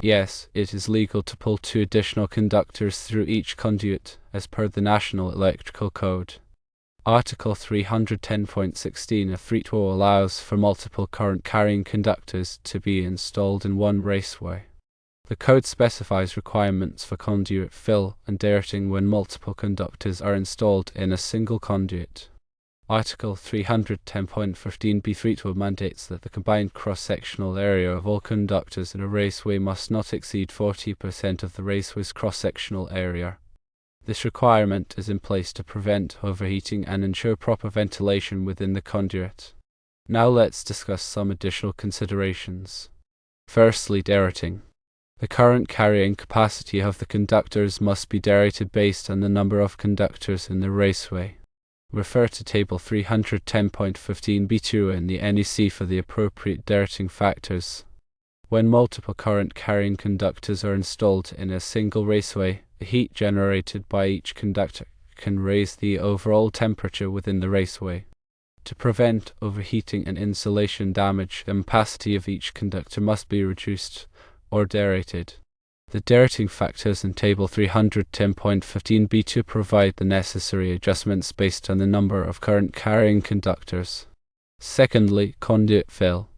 Yes, it is legal to pull 2 additional conductors through each conduit, as per the National Electrical Code. Article 310.16 of FRETO allows for multiple current-carrying conductors to be installed in one raceway. The code specifies requirements for conduit fill and derating when multiple conductors are installed in a single conduit. Article 310.15b FRETO mandates that the combined cross-sectional area of all conductors in a raceway must not exceed 40% of the raceway's cross-sectional area. This requirement is in place to prevent overheating and ensure proper ventilation within the conduit. Now let's discuss some additional considerations. Firstly, derating. The current carrying capacity of the conductors must be derated based on the number of conductors in the raceway. Refer to Table 310.15b2 in the NEC for the appropriate derating factors. When multiple current-carrying conductors are installed in a single raceway, the heat generated by each conductor can raise the overall temperature within the raceway. To prevent overheating and insulation damage, the capacity of each conductor must be reduced or derated. The derating factors in Table 310.15b2 provide the necessary adjustments based on the number of current-carrying conductors. Secondly, conduit fill.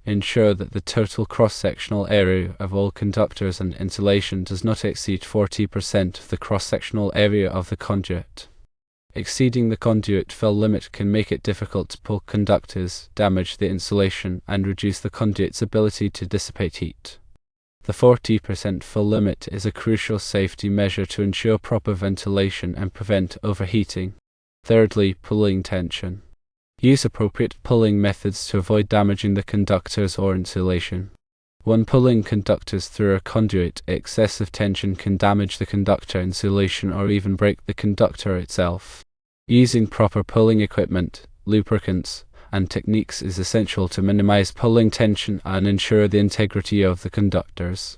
Ensure that the total cross-sectional area of all conductors and insulation does not exceed 40% of the cross-sectional area of the conduit. Exceeding the conduit fill limit can make it difficult to pull conductors, damage the insulation, and reduce the conduit's ability to dissipate heat. The 40% fill limit is a crucial safety measure to ensure proper ventilation and prevent overheating. Thirdly, pulling tension. Use appropriate pulling methods to avoid damaging the conductors or insulation. When pulling conductors through a conduit, excessive tension can damage the conductor insulation or even break the conductor itself. Using proper pulling equipment, lubricants, and techniques is essential to minimize pulling tension and ensure the integrity of the conductors.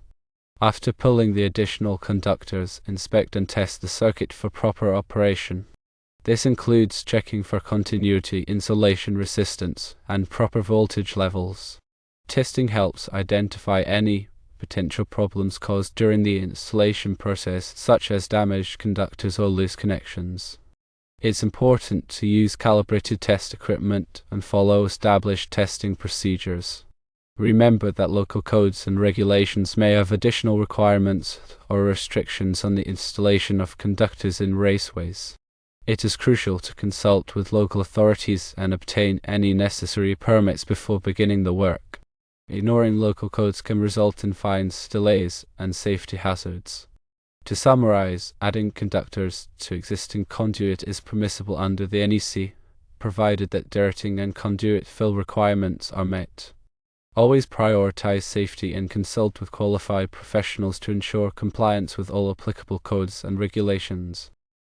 After pulling the additional conductors, inspect and test the circuit for proper operation. This includes checking for continuity, insulation resistance, and proper voltage levels. Testing helps identify any potential problems caused during the installation process, such as damaged conductors or loose connections. It's important to use calibrated test equipment and follow established testing procedures. Remember that local codes and regulations may have additional requirements or restrictions on the installation of conductors in raceways. It is crucial to consult with local authorities and obtain any necessary permits before beginning the work. Ignoring local codes can result in fines, delays, and safety hazards. To summarize, adding conductors to existing conduit is permissible under the NEC, provided that derating and conduit fill requirements are met. Always prioritize safety and consult with qualified professionals to ensure compliance with all applicable codes and regulations.